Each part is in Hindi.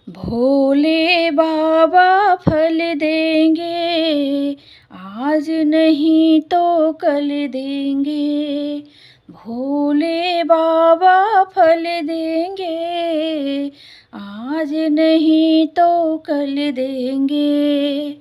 भोले बाबा फल देंगे, आज नहीं तो कल देंगे। भोले बाबा फल देंगे, आज नहीं तो कल देंगे।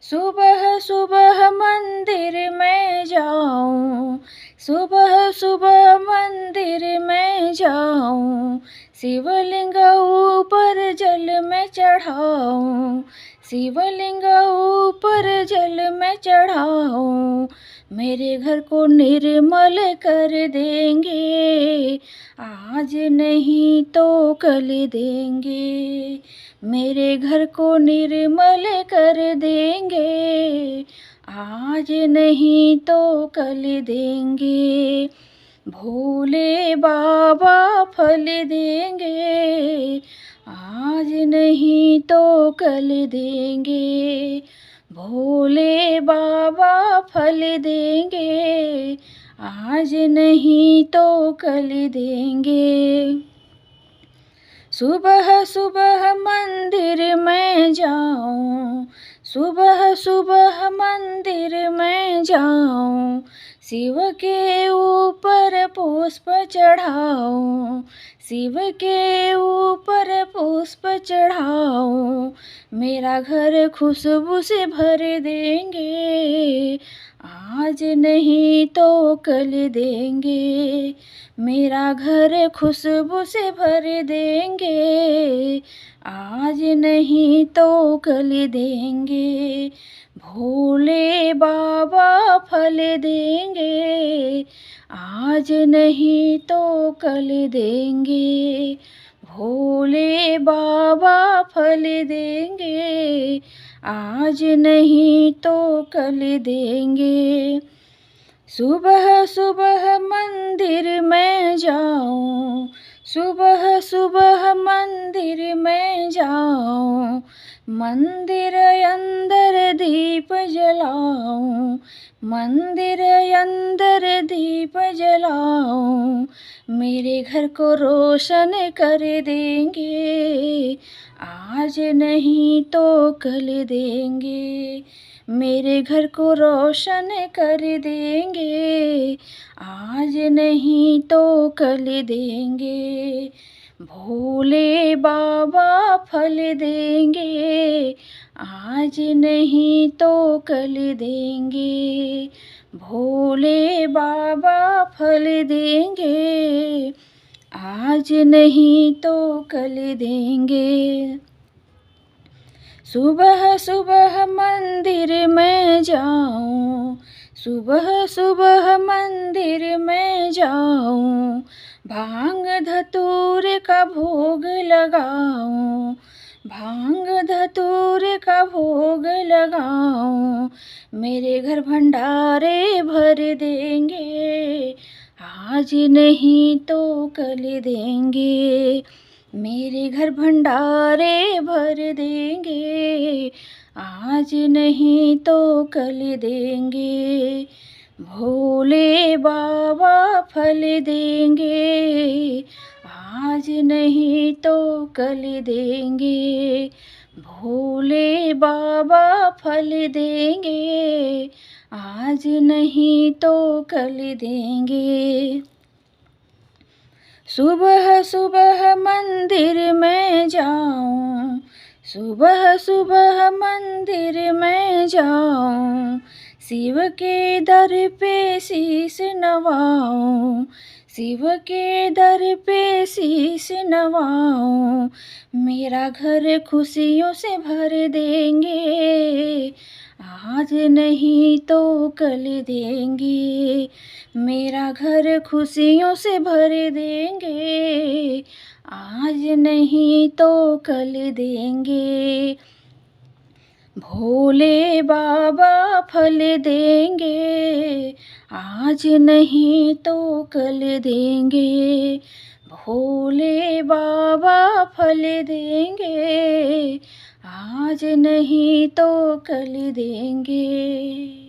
सुबह सुबह मंदिर में जाऊं, सुबह सुबह मंदिर में जाऊं, शिवलिंग ऊपर जल में चढ़ाऊं, शिवलिंग ऊपर जल में चढ़ाऊं। मेरे घर को निर्मल कर देंगे, आज नहीं तो कल देंगे। मेरे घर को निर्मल कर देंगे, आज नहीं तो कल देंगे। भोले बाबा फल देंगे, आज नहीं तो कल देंगे। भोले बाबा फल देंगे, आज नहीं तो कल देंगे। सुबह सुबह मंदिर में जाऊं, सुबह सुबह मंदिर में जाऊं, शिव के ऊपर पुष्प चढ़ाऊं, शिव के ऊपर पुष्प चढ़ाऊं। मेरा घर खुशबू से भर देंगे, आज नहीं तो कल देंगे। मेरा घर खुशबू से भर देंगे, आज नहीं तो कल देंगे। भोले बाबा फल देंगे, आज नहीं तो कल देंगे। भोले बाबा फल देंगे, आज नहीं तो कल देंगे। सुबह सुबह मंदिर में जाऊं, सुबह सुबह मंदिर में जाऊं, मंदिर अंदर दीप जलाऊं, मंदिर अंदर दीप जलाऊं। मेरे घर को रोशन कर देंगे, आज नहीं तो कल देंगे। मेरे घर को रोशन कर देंगे, आज नहीं तो कल देंगे। भोले बाबा फल देंगे, आज नहीं तो कल देंगे। भोले बाबा फल देंगे, आज नहीं तो कल देंगे। सुबह सुबह मंदिर में जाऊं, सुबह सुबह मंदिर में जाऊं, भांग धतूर का भोग लगाऊं, भांग धतूर का भोग लगाऊं। मेरे घर भंडारे भर देंगे, आज नहीं तो कल देंगे। मेरे घर भंडारे भर देंगे, आज नहीं तो कल देंगे। भोले बाबा फल देंगे, आज नहीं तो कल देंगे। भोले बाबा फल देंगे, आज नहीं तो कल देंगे। सुबह सुबह मंदिर में जाऊं, सुबह सुबह मंदिर में जाऊं, शिव के दर पे शीश नवाऊं, शिव के दर पे शीश नवाऊं। मेरा घर खुशियों से भर देंगे, आज नहीं तो कल देंगे। मेरा घर खुशियों से भर देंगे, आज नहीं तो कल देंगे। भोले बाबा फल देंगे, आज नहीं तो कल देंगे। भोले बाबा फल देंगे, आज नहीं तो कल देंगे।